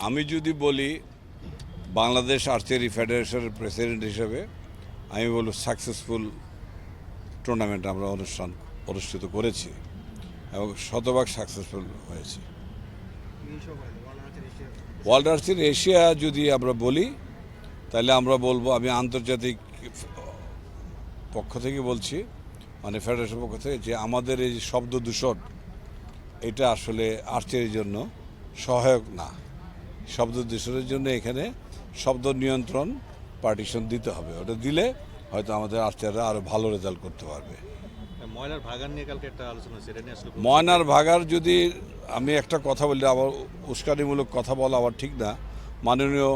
আমি যদি বলি বাংলাদেশ আর্চারি ফেডারেশনের প্রেসিডেন্ট হিসেবে আমি বলব সাকসেসফুল টুর্নামেন্ট আমরা অনুষ্ঠিত করেছি এবং শতভাগ সাকসেসফুল হয়েছে। ওয়ার্ল্ড আর্চারি এশিয়া যদি আমরা বলি তাহলে আমরা বলবো, আমি আন্তর্জাতিক পক্ষ থেকে বলছি, মানে ফেডারেশন পক্ষ থেকে, যে আমাদের এই শব্দ দূষণ এটা আসলে আর্চারির জন্য সহায়ক না। শব্দ দূষণের জন্য এখানে শব্দ নিয়ন্ত্রণ পার্টিশন দিতে হবে, ওটা দিলে হয়তো আমাদের আর্চাররা আরও ভালো রেজাল্ট করতে পারবে। ময়নার ভাগার নিয়ে কালকে একটা আলোচনা হয়েছে, এটা নিয়ে আসলে ময়নার ভাগার যদি আমি একটা কথা বলি, আবার উস্কানিমূলক কথা বলা আবার ঠিক না। মাননীয়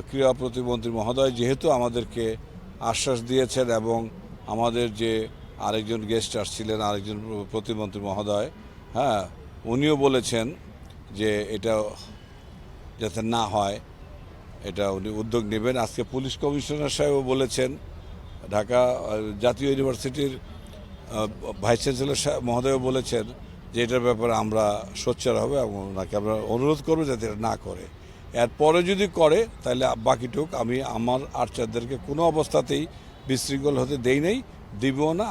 ক্রীড়া প্রতিমন্ত্রী মহোদয় যেহেতু আমাদেরকে আশ্বাস দিয়েছেন এবং আমাদের যে আরেকজন গেস্ট আসছিলেন, আরেকজন প্রতিমন্ত্রী মহোদয়, হ্যাঁ, উনিও বলেছেন যে এটা যাতে না হয় এটা উনি উদ্যোগ নেবেন। আজকে পুলিশ কমিশনার সাহেবও বলেছেন, ঢাকা জাতীয় ইউনিভার্সিটির ভাইস চ্যান্সেলর মহোদয়ও বলেছেন যে এটার ব্যাপারে আমরা সোচ্চার হব এবং ওনাকে আমরা অনুরোধ করবো যাতে এটা না করে। এরপরে যদি করে তাহলে বাকিটুক আমি আমার আর্চারদেরকে কোনো অবস্থাতেই বিশৃঙ্খল হতে দেই নাই, দিবও না।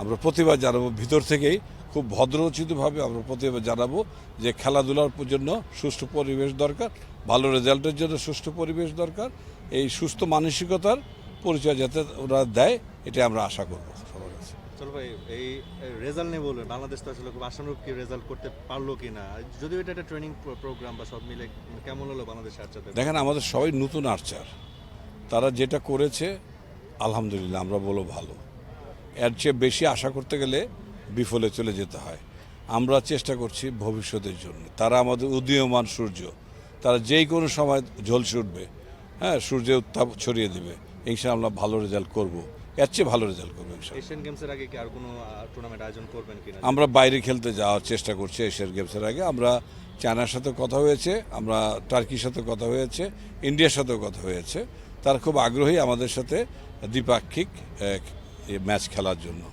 আমরা প্রতিবাদ জানাবো ভিতর থেকেই, খুব ভদ্রোচিতভাবে আমরা প্রতিবাদ জানাবো যে খেলাধুলার জন্য সুষ্ঠু পরিবেশ দরকার, ভালো রেজাল্টের জন্য সুষ্ঠু পরিবেশ দরকার। এই সুস্থ মানসিকতার পরিচয় যাতে ওরা দেয়, এটা আমরা আশা করবো সবার কাছে। চলো ভাই, এই রেজাল্ট নিয়ে বলবেন, বাংলাদেশ তো আসলে খুব আশানুরূপ কি রেজাল্ট করতে পারলো কি না, যদিও এটা একটা ট্রেনিং প্রোগ্রাম বা সব মিলে কেমন হলো বাংলাদেশ আর্চারদের? দেখেন, আমাদের সবাই নতুন আর্চার, তারা যেটা করেছে আলহামদুলিল্লাহ আমরা বলো ভালো। এর চেয়ে বেশি আশা করতে গেলে বিফলে চলে যেতে হয়। আমরা চেষ্টা করছি ভবিষ্যতের জন্য। তারা আমাদের উদীয়মান সূর্য, তারা যেই কোনো সময় ঝলসে উঠবে, হ্যাঁ, সূর্যের উত্তাপ ছড়িয়ে দেবে। ইনশাআল্লাহ ভালো রেজাল্ট করব, এর চেয়ে ভালো রেজাল্ট করবো ইনশাআল্লাহ। এশিয়ান গেমসের আগে কি আর কোনো টুর্নামেন্ট আয়োজন করবেন কিনা? আমরা বাইরে খেলতে যাওয়ার চেষ্টা করছি। এশিয়ান গেমসের আগে আমরা চায়নার সাথে কথা হয়েছে, আমরা টার্কির সাথে কথা হয়েছে, ইন্ডিয়ার সাথেও কথা হয়েছে। তারা খুব আগ্রহী আমাদের সাথে দ্বিপাক্ষিক ম্যাচ খেলার জন্য।